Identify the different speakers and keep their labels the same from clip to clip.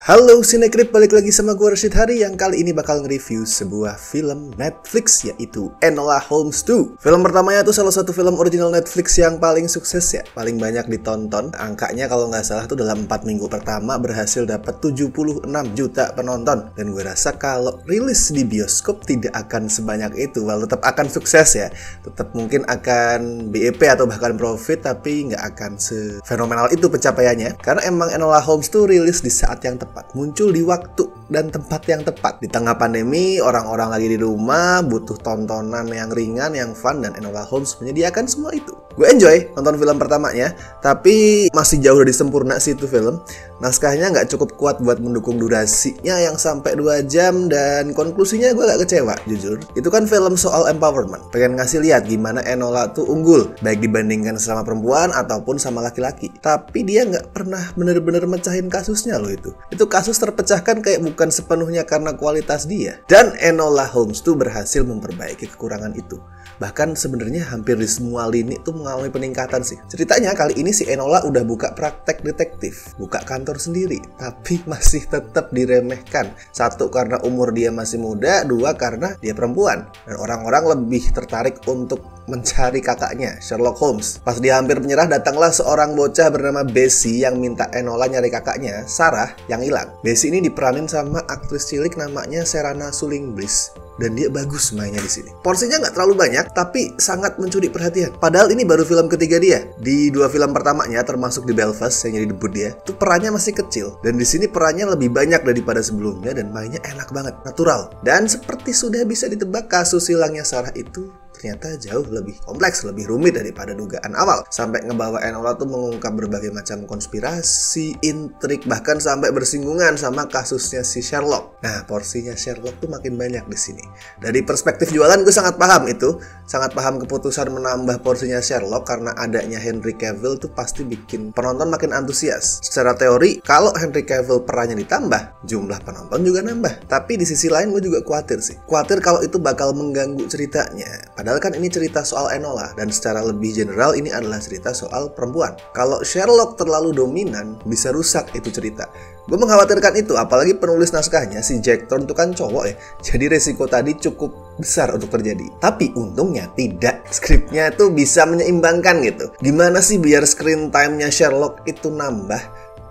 Speaker 1: Halo Sinekrip, balik lagi sama gue Rashid Hari yang kali ini bakal nge-review sebuah film Netflix yaitu Enola Holmes 2. Film pertamanya tuh salah satu film original Netflix yang paling sukses ya, paling banyak ditonton. Angkanya kalau nggak salah tuh dalam 4 minggu pertama berhasil dapat 76 juta penonton. Dan gue rasa kalau rilis di bioskop tidak akan sebanyak itu, walau tetap akan sukses ya. Tetap mungkin akan BEP atau bahkan profit, tapi nggak akan sefenomenal itu pencapaiannya. Karena emang Enola Holmes tuh rilis di saat yang tepat, muncul di waktu dan tempat yang tepat. Di tengah pandemi, orang-orang lagi di rumah, butuh tontonan yang ringan, yang fun, dan Enola Holmes menyediakan semua itu. Gue enjoy nonton film pertamanya, tapi masih jauh dari sempurna sih itu film. Naskahnya nggak cukup kuat buat mendukung durasinya yang sampai 2 jam, dan konklusinya gue gak kecewa, jujur. Itu kan film soal empowerment, pengen ngasih lihat gimana Enola tuh unggul, baik dibandingkan sama perempuan ataupun sama laki-laki. Tapi dia nggak pernah bener-bener mecahin kasusnya loh itu. Itu kasus terpecahkan kayak bukan sepenuhnya karena kualitas dia. Dan Enola Holmes tuh berhasil memperbaiki kekurangan itu. Bahkan sebenarnya hampir di semua lini tuh mengalami peningkatan sih. Ceritanya kali ini si Enola udah buka praktek detektif, buka kantor sendiri, tapi masih tetap diremehkan. 1, karena umur dia masih muda, 2, karena dia perempuan. Dan orang-orang lebih tertarik untuk mencari kakaknya, Sherlock Holmes. Pas dia hampir menyerah, datanglah seorang bocah bernama Bessie yang minta Enola nyari kakaknya, Sarah, yang hilang. Bessie ini diperanin sama aktris cilik namanya Serena Suling Bliss. Dan dia bagus mainnya di sini. Porsinya nggak terlalu banyak, tapi sangat mencuri perhatian. Padahal ini baru film ketiga dia. Di 2 film pertamanya, termasuk di Belfast yang jadi debut dia, tuh perannya masih kecil. Dan di sini perannya lebih banyak daripada sebelumnya dan mainnya enak banget, natural. Dan seperti sudah bisa ditebak, kasus hilangnya Sarah itu ternyata jauh lebih kompleks, lebih rumit daripada dugaan awal. Sampai ngebawa Enola tuh mengungkap berbagai macam konspirasi, intrik, bahkan sampai bersinggungan sama kasusnya si Sherlock. Nah, porsinya Sherlock tuh makin banyak di sini. Dari perspektif jualan gue sangat paham itu, sangat paham keputusan menambah porsinya Sherlock karena adanya Henry Cavill tuh pasti bikin penonton makin antusias. Secara teori, kalau Henry Cavill perannya ditambah, jumlah penonton juga nambah. Tapi di sisi lain gue juga khawatir sih. Khawatir kalau itu bakal mengganggu ceritanya. Padahal kan ini cerita soal Enola, dan secara lebih general ini adalah cerita soal perempuan. Kalau Sherlock terlalu dominan, bisa rusak itu cerita. Gue mengkhawatirkan itu, apalagi penulis naskahnya si Jack Thorne itu kan cowok ya. Jadi resiko tadi cukup besar untuk terjadi. Tapi untungnya tidak. Skripnya tuh bisa menyeimbangkan gitu. Gimana sih biar screen time-nya Sherlock itu nambah,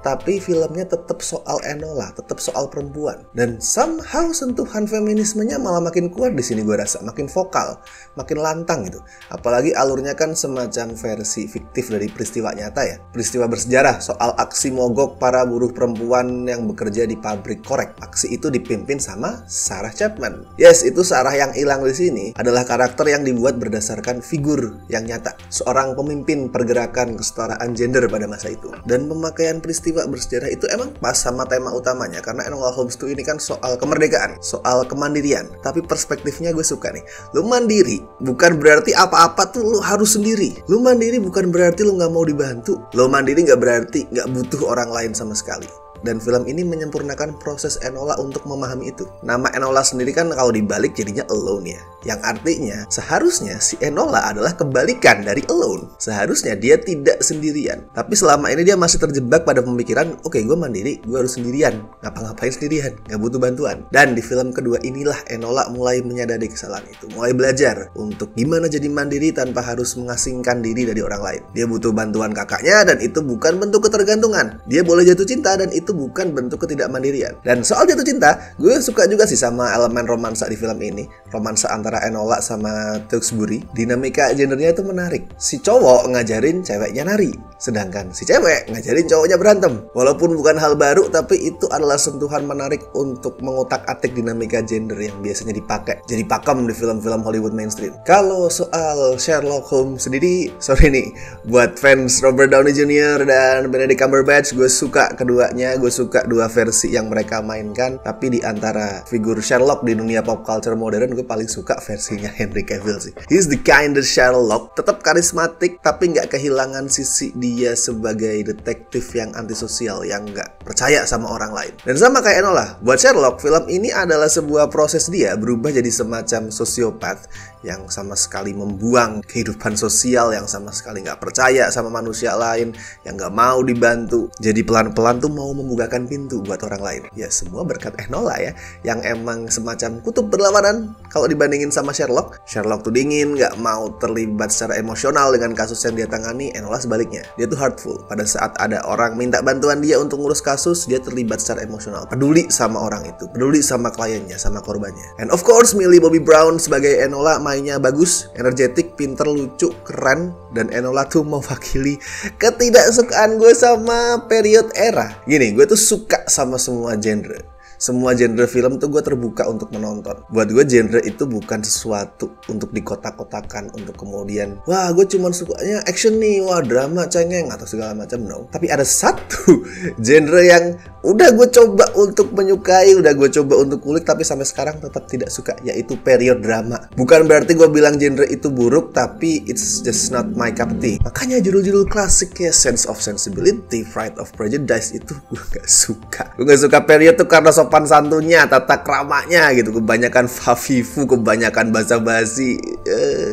Speaker 1: tapi filmnya tetap soal Enola, tetap soal perempuan. Dan somehow sentuhan feminismenya malah makin kuat di sini gue rasa, makin vokal, makin lantang gitu. Apalagi alurnya kan semacam versi fiktif dari peristiwa nyata ya. Peristiwa bersejarah soal aksi mogok para buruh perempuan yang bekerja di pabrik korek. Aksi itu dipimpin sama Sarah Chapman. Yes, itu Sarah yang hilang di sini adalah karakter yang dibuat berdasarkan figur yang nyata, seorang pemimpin pergerakan kesetaraan gender pada masa itu. Dan pemakaian peristiwa bersejarah itu emang pas sama tema utamanya, karena Enola Holmes 2 ini kan soal kemerdekaan, soal kemandirian. Tapi perspektifnya gue suka nih. Lu mandiri bukan berarti apa-apa tuh lu harus sendiri. Lu mandiri bukan berarti lu gak mau dibantu. Lu mandiri gak berarti gak butuh orang lain sama sekali. Dan film ini menyempurnakan proses Enola untuk memahami itu. Nama Enola sendiri kan kalau dibalik jadinya alone ya. Yang artinya seharusnya si Enola adalah kebalikan dari alone. Seharusnya dia tidak sendirian. Tapi selama ini dia masih terjebak pada pemikiran, oke, gue mandiri, gue harus sendirian. Ngapa-ngapain sendirian, gak butuh bantuan. Dan di film kedua inilah Enola mulai menyadari kesalahan itu. Mulai belajar untuk gimana jadi mandiri tanpa harus mengasingkan diri dari orang lain. Dia butuh bantuan kakaknya, dan itu bukan bentuk ketergantungan. Dia boleh jatuh cinta, dan itu bukan bentuk ketidakmandirian. Dan soal jatuh cinta, gue suka juga sih sama elemen romansa di film ini. Romansa antara Enola sama Tewksbury. Dinamika gendernya itu menarik. Si cowok ngajarin ceweknya nari, sedangkan si cewek ngajarin cowoknya berantem. Walaupun bukan hal baru, tapi itu adalah sentuhan menarik untuk mengutak-atik dinamika gender yang biasanya dipakai jadi pakem di film-film Hollywood mainstream. Kalau soal Sherlock Holmes sendiri, sorry nih buat fans Robert Downey Jr. dan Benedict Cumberbatch, gue suka keduanya. Gue suka 2 versi yang mereka mainkan. Tapi di antara figur Sherlock di dunia pop culture modern, gue paling suka versinya Henry Cavill sih. He's the kind of Sherlock, tetap karismatik tapi nggak kehilangan sisi dia sebagai detektif yang antisosial, yang nggak percaya sama orang lain. Dan sama kayak Enola, buat Sherlock, film ini adalah sebuah proses dia berubah jadi semacam sosiopat yang sama sekali membuang kehidupan sosial, yang sama sekali nggak percaya sama manusia lain, yang nggak mau dibantu. Jadi pelan-pelan tuh mau membukakan pintu buat orang lain. Ya semua berkat Enola ya, yang emang semacam kutub berlawanan kalau dibandingin sama Sherlock. Sherlock tuh dingin, nggak mau terlibat secara emosional dengan kasus yang dia tangani. Enola sebaliknya, dia tuh heartful. Pada saat ada orang minta bantuan dia untuk ngurus kasus, dia terlibat secara emosional, peduli sama orang itu, peduli sama kliennya, sama korbannya. And of course, Millie Bobby Brown sebagai Enola mainnya bagus, energetik, pinter, lucu, keren. Dan Enola tuh mewakili ketidaksukaan gue sama period era. Gini, gue tuh suka sama semua genre. Semua genre film tuh gue terbuka untuk menonton. Buat gue genre itu bukan sesuatu untuk dikotak-kotakan, untuk kemudian wah gue cuman sukanya action nih, wah drama cengeng atau segala macam. No. Tapi ada satu genre yang udah gue coba untuk menyukai, udah gue coba untuk kulik, tapi sampai sekarang tetap tidak suka, yaitu period drama. Bukan berarti gue bilang genre itu buruk, tapi it's just not my cup of tea. Makanya judul-judul klasiknya Sense of Sensibility, Pride of Prejudice itu gue gak suka. Gue gak suka period tuh karena sopan santunnya, tata keramanya gitu. Kebanyakan fafifu, kebanyakan basa-basi,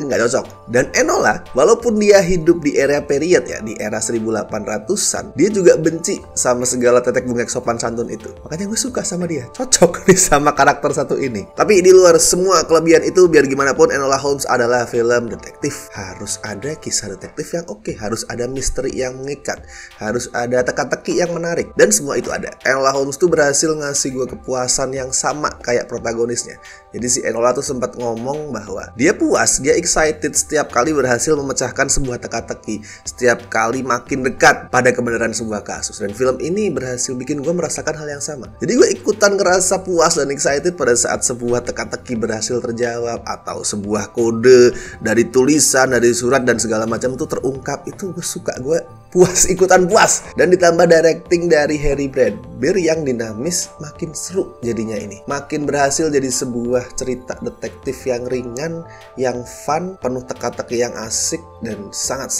Speaker 1: nggak cocok. Dan Enola, walaupun dia hidup di era period ya, di era 1800-an, dia juga benci sama segala tetek bengek sopan santun itu. Makanya gue suka sama dia, cocok nih sama karakter satu ini. Tapi di luar semua kelebihan itu, biar gimana pun Enola Holmes adalah film detektif. Harus ada kisah detektif yang oke, harus ada misteri yang mengikat, harus ada teka-teki yang menarik, dan semua itu ada. Enola Holmes tuh berhasil ngasih gue kepuasan yang sama kayak protagonisnya. Jadi si Enola tuh sempat ngomong bahwa dia puas, dia excited setiap kali berhasil memecahkan sebuah teka-teki, setiap kali makin dekat pada kebenaran sebuah kasus. Dan film ini berhasil bikin gue merasakan hal yang sama. Jadi gue ikutan ngerasa puas dan excited pada saat sebuah teka-teki berhasil terjawab, atau sebuah kode dari tulisan, dari surat dan segala macam itu terungkap. Itu gue suka, gue puas, ikutan puas. Dan ditambah directing dari Harry Bradbery yang dinamis, makin seru jadinya ini. Makin berhasil jadi sebuah cerita detektif yang ringan, yang fun, penuh teka-teki yang asik, dan sangat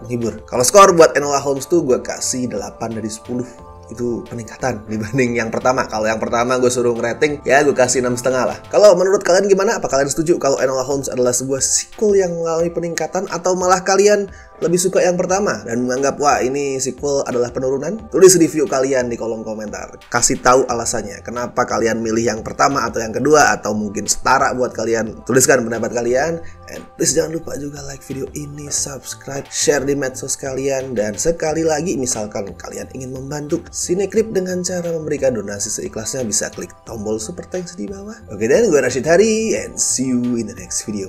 Speaker 1: menghibur. Kalau skor buat Enola Holmes tuh gue kasih 8 dari 10. Itu peningkatan dibanding yang pertama. Kalau yang pertama gue suruh ngerating, ya gue kasih 6,5 lah. Kalau menurut kalian gimana? Apa kalian setuju kalau Enola Holmes adalah sebuah sequel yang mengalami peningkatan, atau malah kalian lebih suka yang pertama dan menganggap wah ini sequel adalah penurunan? Tulis review kalian di kolom komentar. Kasih tahu alasannya. Kenapa kalian milih yang pertama atau yang kedua, atau mungkin setara buat kalian. Tuliskan pendapat kalian. And please jangan lupa juga like video ini, subscribe, share di medsos kalian. Dan sekali lagi, misalkan kalian ingin membantu Cinecrip dengan cara memberikan donasi seikhlasnya, bisa klik tombol super thanks di bawah. Oke, dan gue Rashid Hari, and see you in the next video.